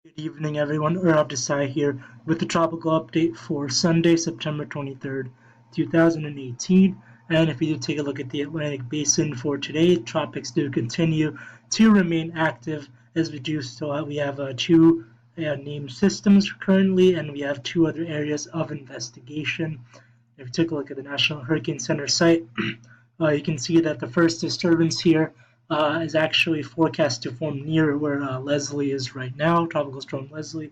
Good evening, everyone. Urav Desai here with the tropical update for Sunday, September 23rd, 2018. And if you do take a look at the Atlantic Basin for today, tropics do continue to remain active as we do. So we have two named systems currently, and we have two other areas of investigation. If you take a look at the National Hurricane Center site, you can see that the first disturbance here is actually forecast to form near where Leslie is right now, Tropical Storm Leslie.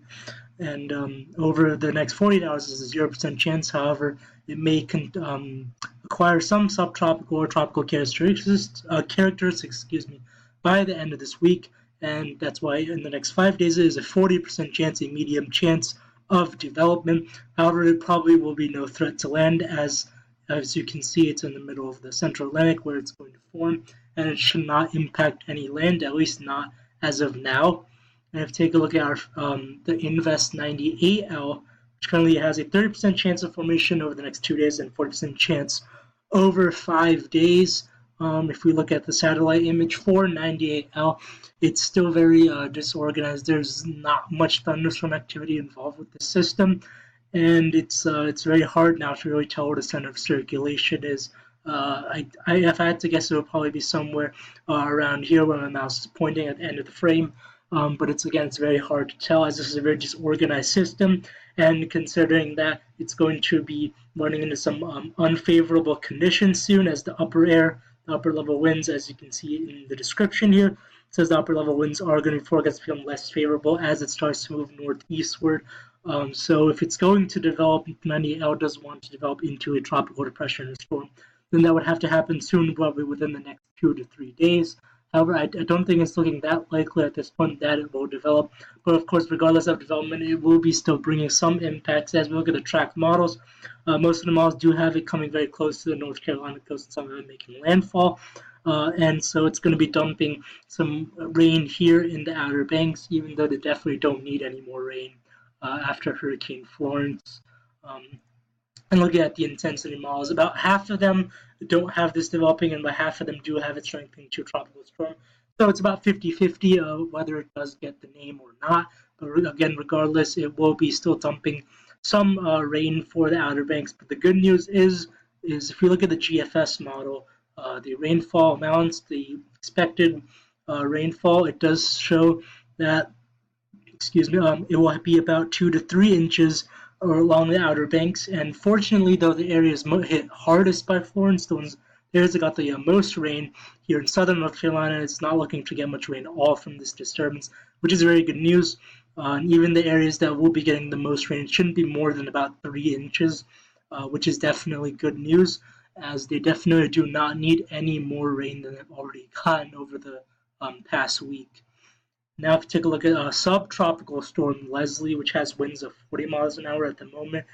And over the next 48 hours, there's a 0% chance. However, it may acquire some subtropical or tropical characteristics, by the end of this week. And that's why in the next 5 days, there is a 40% chance, a medium chance of development. However, it probably will be no threat to land as you can see, it's in the middle of the Central Atlantic where it's going to form, and it should not impact any land, at least not as of now. And if you take a look at our the Invest 98L, which currently has a 30% chance of formation over the next 2 days and 40% chance over 5 days. If we look at the satellite image for 98L, it's still very disorganized. There's not much thunderstorm activity involved with the system, and it's very hard now to really tell where the center of circulation is. If I had to guess, it would probably be somewhere around here where my mouse is pointing at the end of the frame. But it's very hard to tell, as this is a very disorganized system, and considering that it's going to be running into some unfavorable conditions soon, as the upper level winds, as you can see in the description here, says the upper level winds are going to be forecast to become less favorable as it starts to move northeastward. So if it's going to develop, 98L does want to develop into a tropical depression or storm, then that would have to happen soon, probably within the next 2 to 3 days. However, I don't think it's looking that likely at this point that it will develop. But of course, regardless of development, it will be still bringing some impacts. As we look at the tracked models, most of the models do have it coming very close to the North Carolina coast, and some of it making landfall. And so it's going to be dumping some rain here in the Outer Banks, even though they definitely don't need any more rain after Hurricane Florence. And looking at the intensity models, about half of them don't have this developing, and about half of them do have it strengthening to a tropical storm. So it's about 50-50 whether it does get the name or not. But again, regardless, it will be still dumping some rain for the Outer Banks. But the good news is if you look at the GFS model, the rainfall amounts, the expected rainfall, it does show that, it will be about 2 to 3 inches or along the Outer Banks. And fortunately, though, the areas hit hardest by Florence, the areas that got the most rain here in southern North Carolina, it's not looking to get much rain at all from this disturbance, which is very good news. And even the areas that will be getting the most rain shouldn't be more than about 3 inches, which is definitely good news, as they definitely do not need any more rain than they've already gotten over the past week. Now, if you take a look at subtropical storm Leslie, which has winds of 40 miles an hour at the moment,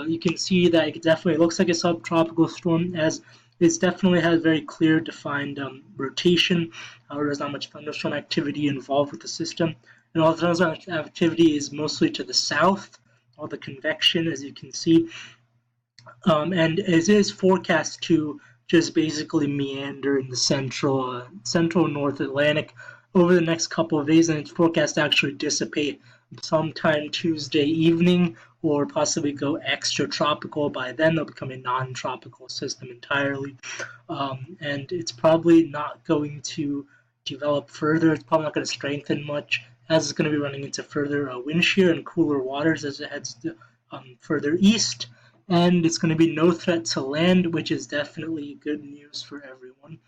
you can see that it definitely looks like a subtropical storm, as it definitely has very clear, defined rotation. However, there's not much thunderstorm activity involved with the system, and all the thunderstorm activity is mostly to the south, all the convection, as you can see, and it is forecast to just basically meander in the central North Atlantic over the next couple of days, and it's forecast to actually dissipate sometime Tuesday evening, or possibly go extra tropical. By then, they'll become a non-tropical system entirely, and it's probably not going to develop further. It's probably not going to strengthen much, as it's going to be running into further wind shear and cooler waters as it heads further east, and it's going to be no threat to land, which is definitely good news for everyone.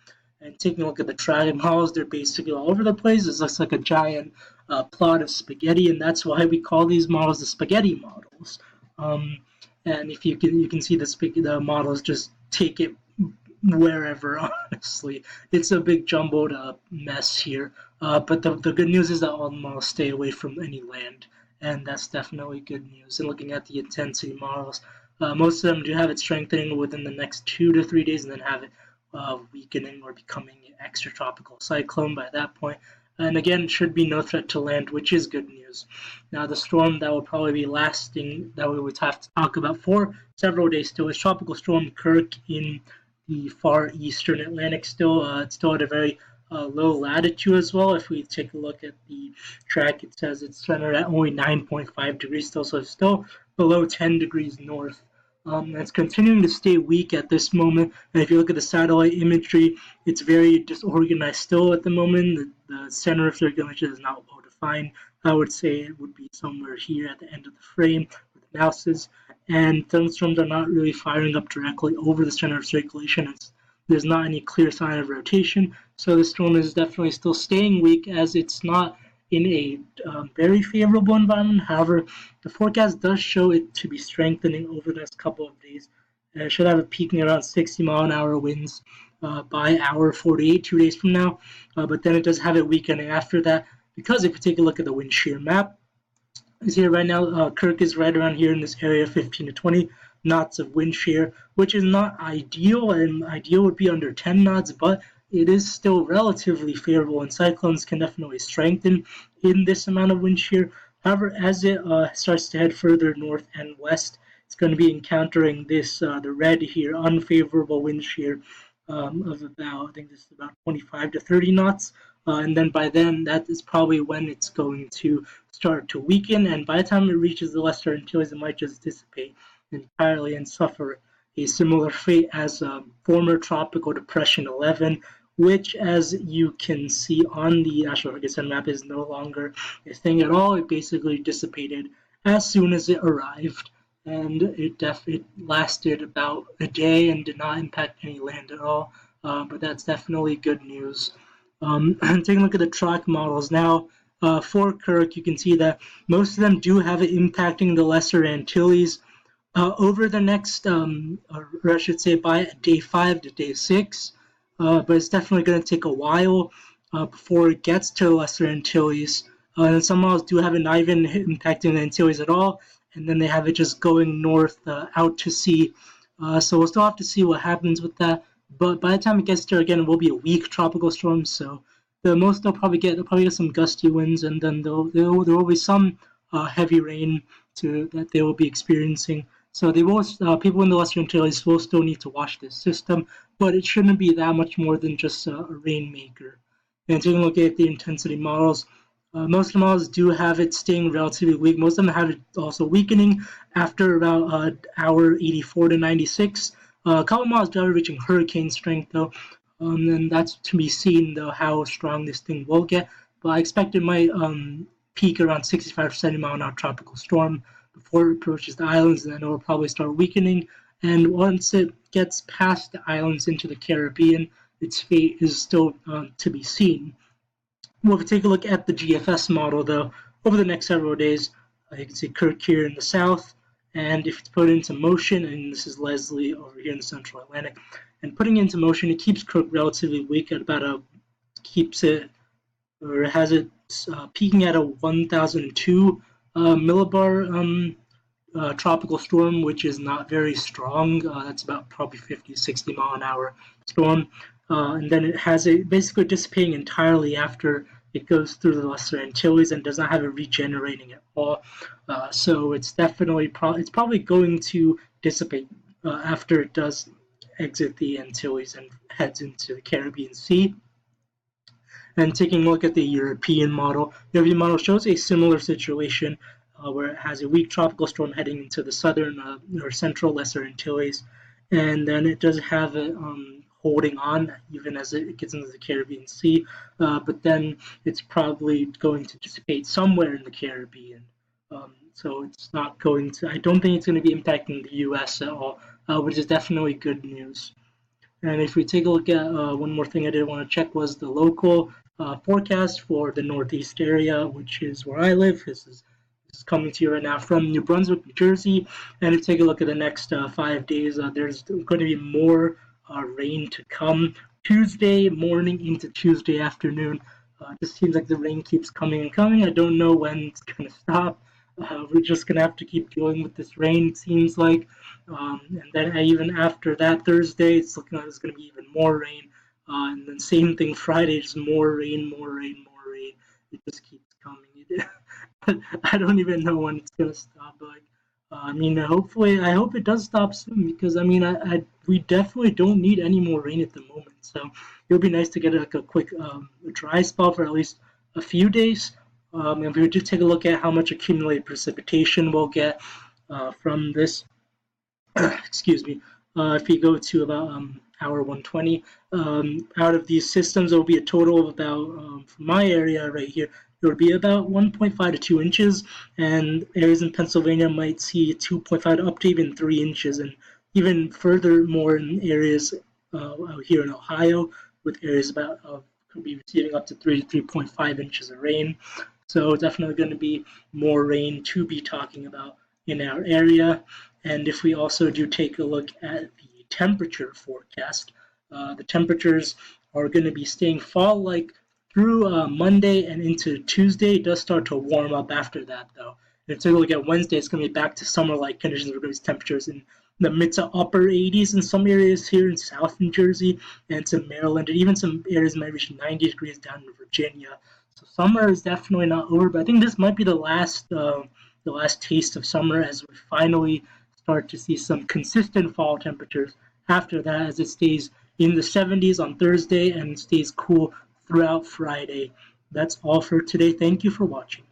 And taking a look at the tracking models, they're basically all over the place. It looks like a giant plot of spaghetti, and that's why we call these models the spaghetti models. And if you can see the models just take it wherever. Honestly, it's a big jumbled mess here. But the good news is that all the models stay away from any land, and that's definitely good news. And looking at the intensity models, most of them do have it strengthening within the next 2 to 3 days, and then have it weakening or becoming an extratropical cyclone by that point. And again, should be no threat to land, which is good news. Now, the storm that will probably be lasting, that we would have to talk about for several days still, is Tropical Storm Kirk in the far eastern Atlantic. It's still at a very low latitude as well. If we take a look at the track, it says it's centered at only 9.5 degrees still, so it's still below 10 degrees north. It's continuing to stay weak at this moment. And if you look at the satellite imagery, it's very disorganized still at the moment. The center of circulation is not well defined. I would say it would be somewhere here at the end of the frame where the mouse is. And thunderstorms are not really firing up directly over the center of circulation. There's not any clear sign of rotation. So the storm is definitely still staying weak as it's not in a very favorable environment. However, the forecast does show it to be strengthening over the next couple of days. It should have it peaking around 60-mile-an-hour winds by hour 48 2 days from now. But then it does have it weakening after that because if you take a look at the wind shear map, is here right now. Kirk is right around here in this area, 15 to 20 knots of wind shear, which is not ideal, and ideal would be under 10 knots, but it is still relatively favorable, and cyclones can definitely strengthen in this amount of wind shear. However, as it starts to head further north and west, it's going to be encountering this, the red here, unfavorable wind shear of about, I think this is about 25 to 30 knots. And then by then, that is probably when it's going to start to weaken. And by the time it reaches the Lesser Antilles, it might just dissipate entirely and suffer a similar fate as former Tropical Depression 11, which, as you can see on the National Hurricane Center map, is no longer a thing at all. It basically dissipated as soon as it arrived. And it lasted about a day and did not impact any land at all. But that's definitely good news. Taking a look at the track models now, for Kirk, you can see that most of them do have it impacting the Lesser Antilles over the next, or I should say by day 5 to day 6, but it's definitely going to take a while before it gets to the Lesser Antilles. And some models do have it not even impacting the Antilles at all, and then they have it just going north out to sea. So we'll still have to see what happens with that. But by the time it gets there again, it will be a weak tropical storm. So the most they'll probably get some gusty winds, and then there will be some heavy rain that they will be experiencing. So they will people in the Western Antilles will still need to watch this system, but it shouldn't be that much more than just a rainmaker. And taking a look at the intensity models, most of the models do have it staying relatively weak. Most of them have it also weakening after about hour 84 to 96. A couple models do have it reaching hurricane strength though, and that's to be seen though how strong this thing will get. But I expect it might peak around 65 to 70 mile an hour tropical storm before it approaches the islands, and then it will probably start weakening. And once it gets past the islands into the Caribbean, its fate is still to be seen. Well, if we take a look at the GFS model though, over the next several days, you can see Kirk here in the south. And if it's put into motion, and this is Leslie over here in the Central Atlantic, and putting it into motion, it keeps Kirk relatively weak at about has it peaking at a 1002 millibar tropical storm, which is not very strong. That's about probably 50, 60 mile an hour storm. And then it has it basically dissipating entirely after it goes through the Lesser Antilles and does not have it regenerating at all. So it's definitely it's probably going to dissipate after it does exit the Antilles and heads into the Caribbean Sea. And taking a look at the European model, the European model shows a similar situation where it has a weak tropical storm heading into the southern or central Lesser Antilles, and then it does have it holding on even as it gets into the Caribbean Sea, but then it's probably going to dissipate somewhere in the Caribbean. So it's not going to, I don't think it's going to be impacting the US at all, which is definitely good news. And if we take a look at one more thing I did want to check was the local forecast for the Northeast area, which is where I live. This is coming to you right now from New Brunswick, New Jersey. And if you take a look at the next 5 days, there's going to be more rain to come Tuesday morning into Tuesday afternoon. It just seems like the rain keeps coming and coming. I don't know when it's going to stop. We're just going to have to keep dealing with this rain, it seems like. And then even after that Thursday, it's looking like there's going to be even more rain. And then same thing Friday, just more rain, more rain, more rain. It just keeps coming. I don't even know when it's going to stop. But I mean, hopefully, I hope it does stop soon because I mean, we definitely don't need any more rain at the moment. So it would be nice to get like a quick dry spell for at least a few days. If we just take a look at how much accumulated precipitation we'll get from this, excuse me, if we go to about hour 120, out of these systems, there will be a total of about, from my area right here, there would be about 1.5 to 2 inches, and areas in Pennsylvania might see 2.5 to up to even 3 inches, and even further more in areas out here in Ohio, with areas about could be receiving up to 3 to 3.5 inches of rain. So definitely going to be more rain to be talking about in our area. And if we also do take a look at the temperature forecast, the temperatures are going to be staying fall-like through Monday and into Tuesday. It does start to warm up after that, though. And if you take a look at Wednesday, it's going to be back to summer-like conditions. We're going to see temperatures in the mid to upper 80s in some areas here in South New Jersey and to Maryland, and even some areas might reach 90 degrees down in Virginia. So summer is definitely not over, but I think this might be the last taste of summer as we finally start to see some consistent fall temperatures after that, as it stays in the 70s on Thursday and stays cool throughout Friday. That's all for today. Thank you for watching.